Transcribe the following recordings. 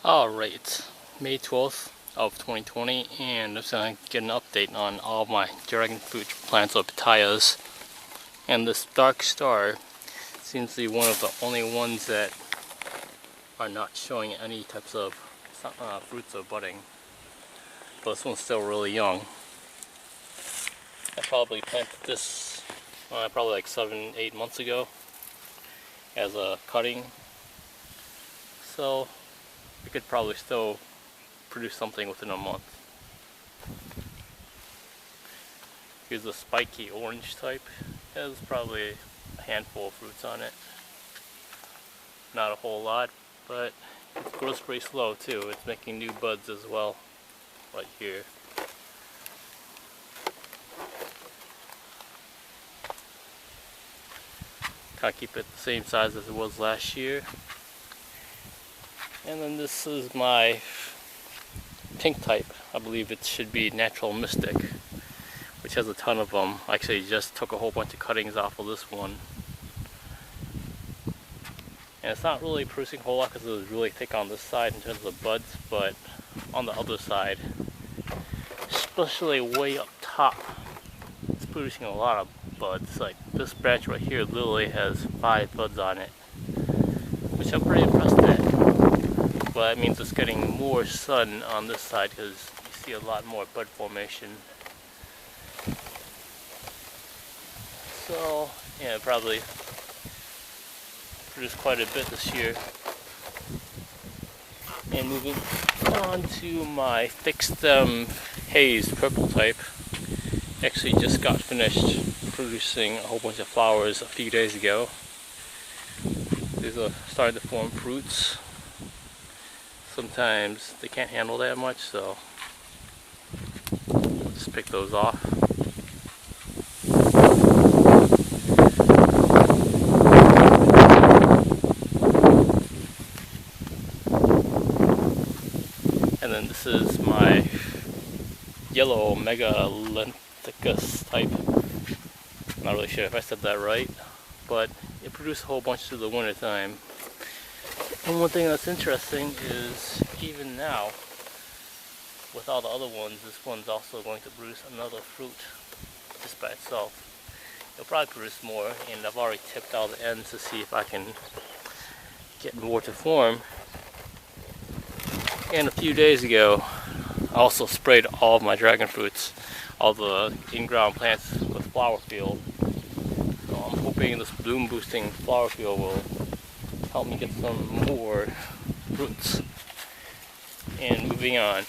Alright, May 12th of 2020, and I'm just going to get an update on all of my dragon fruit plants or pitayas. And this dark star seems to be one of the only ones that are not showing any types of fruits or budding. But this one's still really young. I probably planted this probably like 7-8 months ago as a cutting. So it could probably still produce something within a month. Here's a spiky orange type. It has probably a handful of fruits on it. Not a whole lot, but it grows pretty slow too. It's making new buds as well, right here. Kind of keep it the same size as it was last year. And then this is my pink type. I believe it should be Natural Mystic, which has a ton of them. I actually just took a whole bunch of cuttings off of this one. And it's not really producing a whole lot because it was really thick on this side in terms of buds, but on the other side, especially way up top, it's producing a lot of buds. Like this branch right here literally has 5 buds on it, which I'm pretty impressed at. But that means it's getting more sun on this side because you see a lot more bud formation. So yeah, probably produced quite a bit this year. And moving on to my thick stem haze purple type. Actually just got finished producing a whole bunch of flowers a few days ago. These are starting to form fruits. Sometimes they can't handle that much, so just pick those off. And then this is my yellow megalenthicus type. I'm not really sure if I said that right, but it produced a whole bunch through the winter time. And one thing that's interesting is even now, with all the other ones, this one's also going to produce another fruit just by itself. It'll probably produce more, and I've already tipped all the ends to see if I can get more to form. And a few days ago, I also sprayed all of my dragon fruits, all the in-ground plants with flower field. So I'm hoping this bloom boosting flower field will help me get some more fruits. And moving on,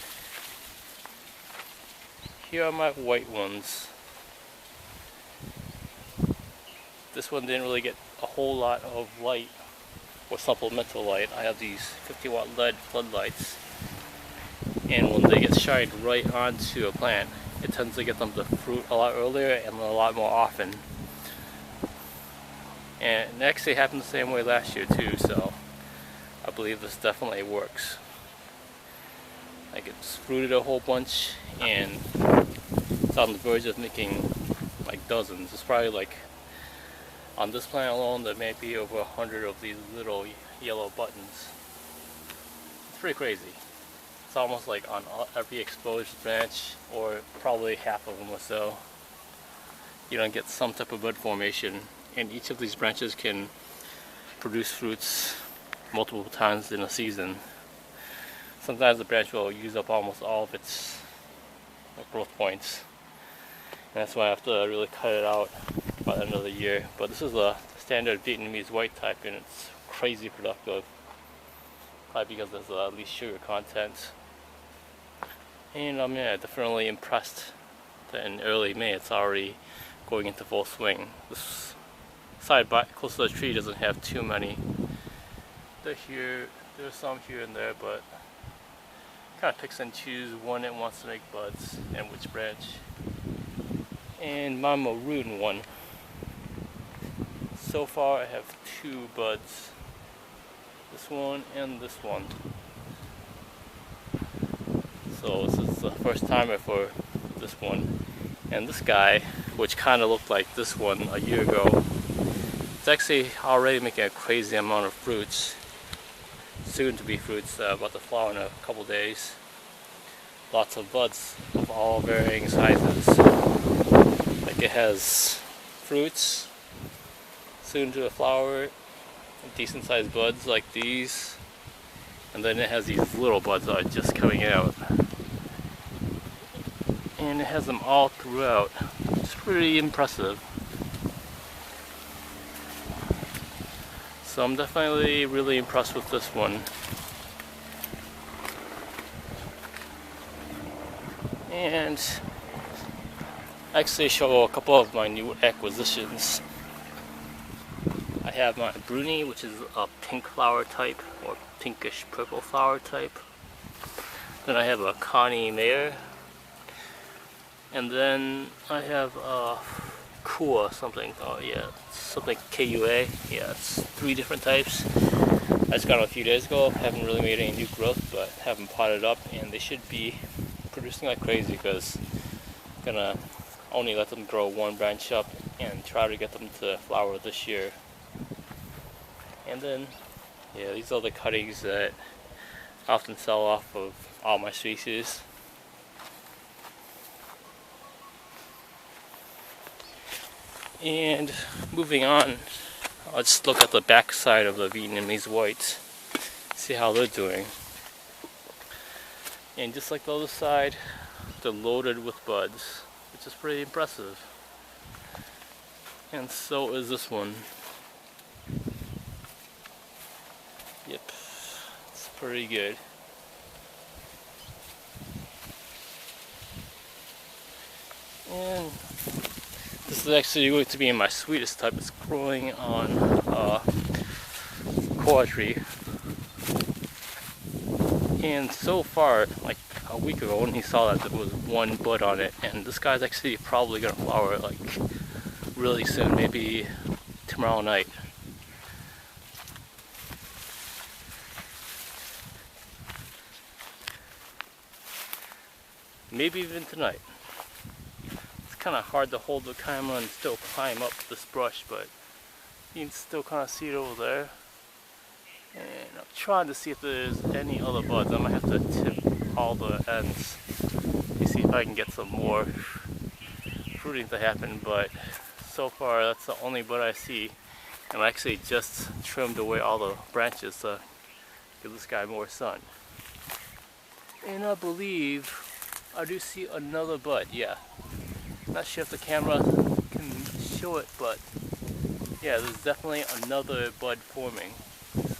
here are my white ones. This one didn't really get a whole lot of light or supplemental light. I have these 50-watt LED floodlights, and when they get shined right onto a plant, it tends to get them to fruit a lot earlier and a lot more often. And it actually happened the same way last year too, so I believe this definitely works. Like it's fruited a whole bunch, and it's on the verge of making like dozens. It's probably like, on this plant alone, there may be over 100 of these little yellow buttons. It's pretty crazy. It's almost like on every exposed branch, or probably half of them or so, you don't get some type of bud formation. And each of these branches can produce fruits multiple times in a season. Sometimes the branch will use up almost all of its growth points. And that's why I have to really cut it out by the end of the year. But this is a standard Vietnamese white type, and it's crazy productive. Probably because there's at least sugar content. And I'm definitely impressed that in early May it's already going into full swing. This side by close to the tree doesn't have too many. There's some here and there, but kind of picks and choose when it wants to make buds and which branch. And my maroon one, so far I have 2 buds, this one and this one. So this is the first timer for this one. And this guy, which kind of looked like this one a year ago, it's actually already making a crazy amount of fruits. soon to be fruits, about to flower in a couple days. Lots of buds of all varying sizes. Like it has fruits, soon to flower, decent sized buds like these, and then it has these little buds that are just coming out. And it has them all throughout. It's pretty impressive. So I'm definitely really impressed with this one. And actually show a couple of my new acquisitions. I have my Bruni, which is a pink flower type, or pinkish purple flower type. Then I have a Connie Mare. And then I have a Kua something. Oh yeah, something KUA. Yeah, it's 3 different types. I just got them a few days ago. Haven't really made any new growth, but have them potted up, and they should be producing like crazy because I'm gonna only let them grow 1 branch up and try to get them to flower this year. And then, yeah, these are the cuttings that I often sell off of all my species. And moving on, let's look at the back side of the Vietnamese whites, see how they're doing. And just like the other side, they're loaded with buds, which is pretty impressive. And so is this one. Yep, it's pretty good. And this is actually going to be in my sweetest type. It's growing on koa tree. And so far, like a week ago when he saw that, there was 1 bud on it, and this guy's actually probably gonna flower like really soon, maybe tomorrow night. Maybe even tonight. It's kind of hard to hold the camera and still climb up this brush, but you can still kind of see it over there. And I'm trying to see if there's any other buds. I might have to tip all the ends to see if I can get some more fruiting to happen, but so far that's the only bud I see. And I actually just trimmed away all the branches to give this guy more sun. And I believe I do see another bud, yeah. Not sure if the camera can show it, but yeah, there's definitely another bud forming.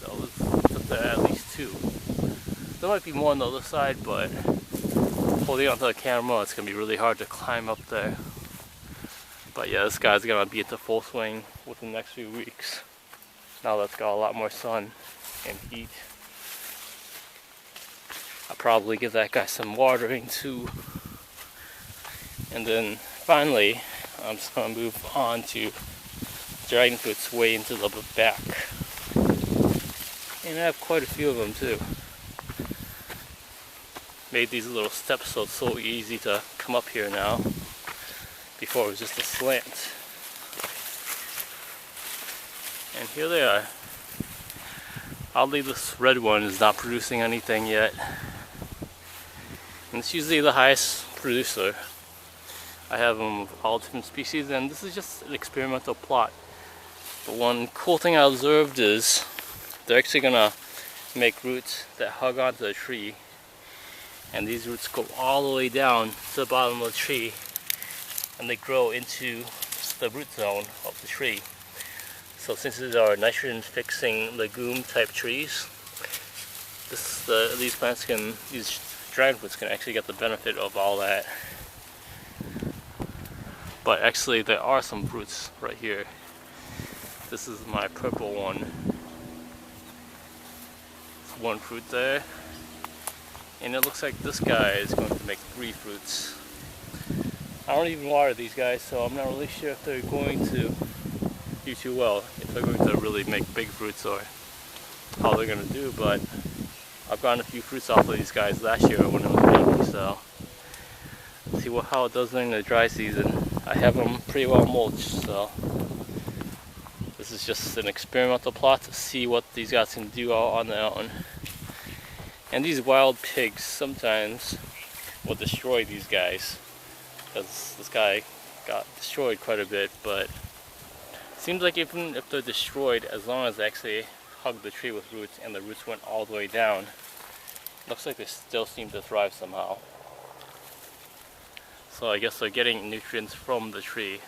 So let's put there at least 2. There might be more on the other side, but holding onto the camera, it's going to be really hard to climb up there. But yeah, this guy's going to be into full swing within the next few weeks. Now that's got a lot more sun and heat. I'll probably give that guy some watering too. And then finally, I'm just going to move on to dragonfruits way into the back. And I have quite a few of them too. Made these little steps so it's so easy to come up here now. Before it was just a slant. And here they are. Oddly, this red one is not producing anything yet. And it's usually the highest producer. I have them of all different species, and this is just an experimental plot. But one cool thing I observed is they're actually gonna make roots that hug onto the tree, and these roots go all the way down to the bottom of the tree, and they grow into the root zone of the tree. So since these are nitrogen fixing legume type trees, these dragonfruits can actually get the benefit of all that. But actually there are some fruits right here. This is my purple one. There's 1 fruit there. And it looks like this guy is going to make 3 fruits. I don't even water these guys, so I'm not really sure if they're going to do too well, if they're going to really make big fruits or how they're going to do, but I've gotten a few fruits off of these guys last year when it was raining, so see how it does during the dry season. I have them pretty well mulched, so this is just an experimental plot to see what these guys can do all on their own. And these wild pigs sometimes will destroy these guys, because this guy got destroyed quite a bit, but it seems like even if they're destroyed, as long as they actually hug the tree with roots and the roots went all the way down, looks like they still seem to thrive somehow. So I guess they're getting nutrients from the tree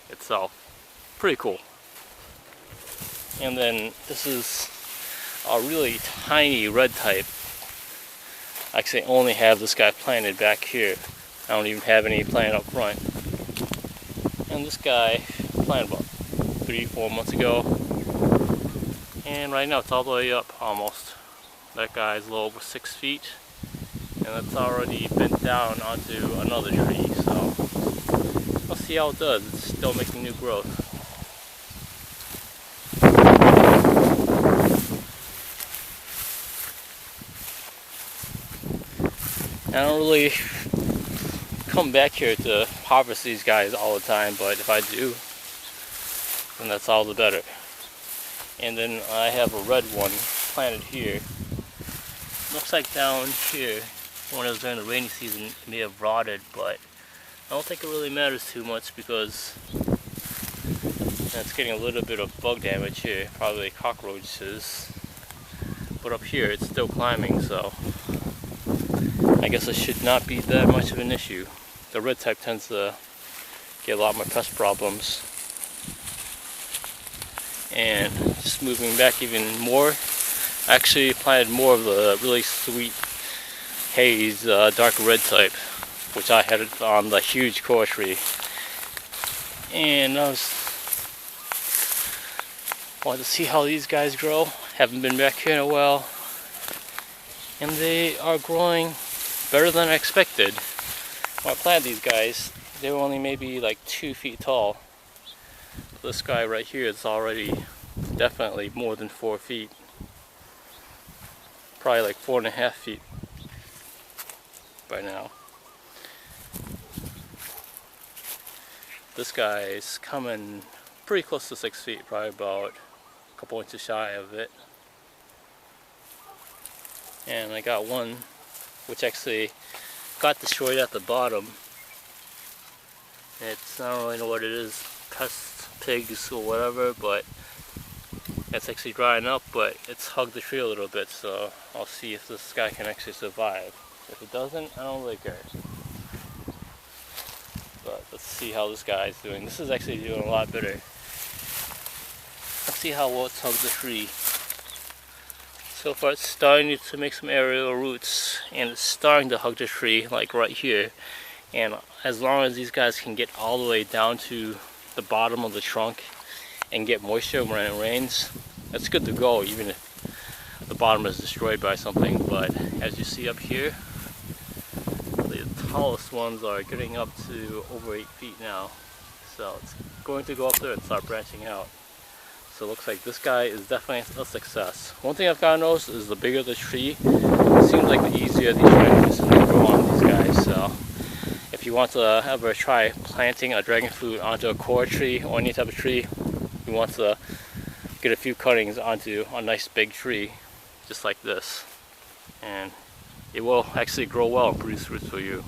itself. Pretty cool. And then this is a really tiny red type. I actually only have this guy planted back here. I don't even have any planted up front. And this guy planted about 3-4 months ago. And right now it's all the way up almost. That guy's a little over 6 feet. And it's already bent down onto another tree. So let's see how it does. It's still making new growth. I don't really come back here to harvest these guys all the time, but if I do, then that's all the better. And then I have a red one planted here. Looks like down here, when it was during the rainy season, it may have rotted, but I don't think it really matters too much because it's getting a little bit of bug damage here, probably cockroaches. But up here, it's still climbing, so I guess it should not be that much of an issue. The red type tends to get a lot more pest problems. And just moving back even more, I actually planted more of the really sweet haze dark red type, which I had on the huge core tree. And I wanted to see how these guys grow. Haven't been back here in a while. And they are growing better than I expected. When I planted these guys, they were only maybe like 2 feet tall. This guy right here is already definitely more than 4 feet. Probably like 4.5 feet by now. This guy is coming pretty close to 6 feet, probably about a couple inches shy of it. And I got one which actually got destroyed at the bottom. I don't really know what it is, pests, pigs or whatever, but it's actually drying up, but it's hugged the tree a little bit, so I'll see if this guy can actually survive. If it doesn't, I don't really care. But let's see how this guy is doing. This is actually doing a lot better. Let's see how well it's hugged the tree. So far it's starting to make some aerial roots, and it's starting to hug the tree, like right here. And as long as these guys can get all the way down to the bottom of the trunk and get moisture when it rains, that's good to go, even if the bottom is destroyed by something. But as you see up here, the tallest ones are getting up to over 8 feet now. So it's going to go up there and start branching out. So it looks like this guy is definitely a success. One thing I've gotten noticed is the bigger the tree, it seems like the easier these dragons grow on these guys. So if you want to ever try planting a dragon fruit onto a core tree or any type of tree, you want to get a few cuttings onto a nice big tree, just like this. And it will actually grow well and produce fruits for you.